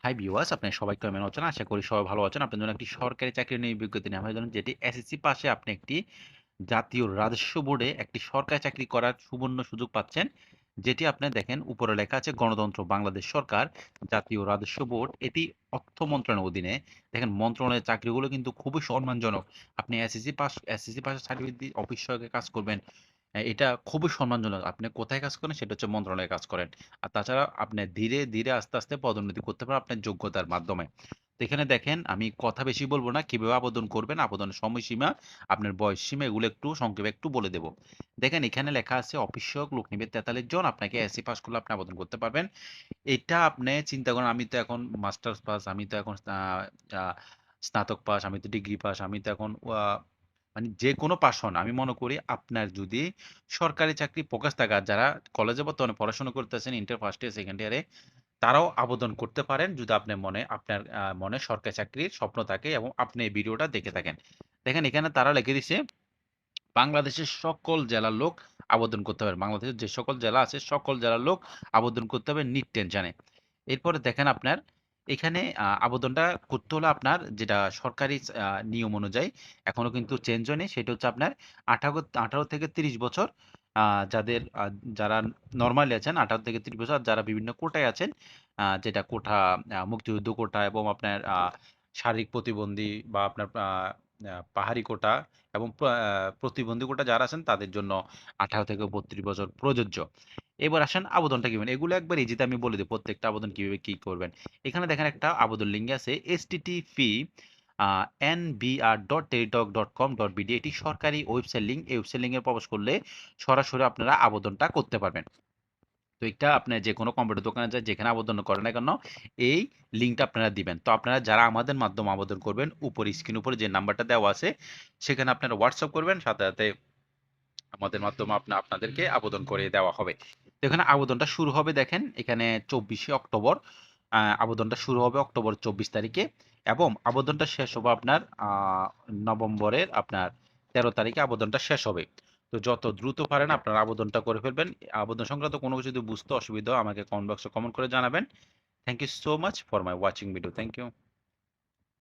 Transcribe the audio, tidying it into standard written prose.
Hi viewers, আপনারা সবাই কেমন আছেন? আশা করি সবাই ভালো আছেন। আপনার জন্য একটি সরকারি চাকরি নিয়ে বিজ্ঞপ্তি নিয়ে আমার জন্য যেটি এসএসসি পাশে আপনি একটি জাতীয় রাজস্ব বোর্ডে একটি সরকারি চাকরি করার সুবর্ণ সুযোগ পাচ্ছেন। যেটি আপনি দেখেন উপরে লেখা আছে গণতন্ত্র বাংলাদেশ সরকার জাতীয় রাজস্ব বোর্ড। এটি অর্থ মন্ত্রণালয়ের অধীনে। দেখেন মন্ত্রণালয়ের চাকরিগুলো কিন্তু খুবই সম্মানজনক। আপনি এসএসসি পাশের সার্টিফিকেট দিয়ে অফিস সহায়কে কাজ করবেন। এটা খুবই সম্মানজনক। আপনি কোথায় কাজ করেন সেটা হচ্ছে মন্ত্রণালয়ে কাজ করেন। আর তাছাড়া আপনি ধীরে, ধীরে আস্তে, আস্তে পদোন্নতি করতে পারেন আপনার যোগ্যতার মাধ্যমে। তো এখানে দেখেন আমি কথা বেশি বলব না। কিভাবে আবেদন করবেন, আবেদনের সময়সীমা, আপনার বয়সসীমা এগুলো একটু সংক্ষেপে একটু বলে দেব। দেখেন এখানে লেখা আছে অফিস সহায়ক লোক নিবে ৪৩ জন। আপনাকে এসসি পাস করলে আপনি আবেদন করতে পারবেন। এটা আপনি চিন্তা করেন আমি তো এখন মাস্টার্স পাস, আমি তো এখন আ স্নাতক পাস, আমি তো ডিগ্রি পাস, আমি তো এখন মানে যেকোনো পাস হন। আমি মনে করি আপনার যদি সরকারি চাকরি ফোকাস থাকে আর যারা কলেজে বর্তমানে পড়াশোনা করতেছেন ইন্টার ফার্স্ট ইয়ার, সেকেন্ড ইয়ারে তারাও আবেদন করতে পারেন যদি আপনার মনে সরকারি চাকরির স্বপ্ন থাকে এবং আপনি এই ভিডিওটা দেখে থাকেন। দেখেন এখানে তারা লিখে দিছে বাংলাদেশের সকল জেলার লোক আবেদন করতে পারবে। বাংলাদেশের যে সকল জেলা আছে সকল জেলার লোক আবেদন করতে হবে নিট টেনশনে। এরপরে দেখেন আপনার এখানে আবেদনটা করতে হলে আপনার যেটা সরকারি নিয়ম অনুযায়ী এখনো কিন্তু চেঞ্জ হয়নি। সেটা হচ্ছে আপনার 18 থেকে 30 বছর যাদের যারা নরমালি আছেন 18 থেকে 30 বছর, আর যারা বিভিন্ন কোটায় আছেন যেটা কোটা মুক্তিযুদ্ধ কোটা এবং আপনার শারীরিক প্রতিবন্ধী বা আপনার পাহাড়ি কোটা এবং প্রতিবন্ধী কোটা যারা আছেন তাদের জন্য 18 থেকে 32 বছর প্রযোজ্য। এবার আসেন আবেদনটা কিভাবে? এগুলো একবার ইজিতে আমি বলে দিই প্রত্যেকটা আবেদন কিভাবে কি করবেন। এখানে দেখেন একটা আবেদন লিঙ্ক আছে http nbr.teletalk.com.bd, এটি সরকারি ওয়েবসাইট লিঙ্ক। এই ওয়েবসাইট লিঙ্কে প্রবেশ করলে সরাসরি আপনারা আবেদনটা করতে পারবেন। তো এটা আপনার যেকোনো কম্পিউটার দোকানে যায় যেখানে আবেদন করেন না কেন এই লিঙ্কটা আপনারা দিবেন। তো আপনারা যারা আমাদের মাধ্যমে আবেদন করবেন উপরে স্ক্রিন উপরে যে নাম্বারটা দেওয়া আছে সেখানে আপনারা হোয়াটসঅ্যাপ করবেন, সাথে সাথে আমাদের মাধ্যমে আপনাদেরকে আবেদন করে দেওয়া হবে। তো এখানে আবেদনটা শুরু হবে দেখেন এখানে 24শে অক্টোবর। আবেদনটা শুরু হবে অক্টোবর 24 তারিখে এবং আবেদনটা শেষ হবে আপনার নভেম্বরের আপনার 13 তারিখে আবেদনটা শেষ হবে। তো যত দ্রুত পারেন আপনারা আবেদনটা করে ফেলবেন। আবেদন সংক্রান্ত কোনো কিছু যদি বুঝতে অসুবিধা হয় আমাকে কমেন্ট বক্সে কমেন্ট করে জানাবেন। Thank you so much for my watching video. Thank you.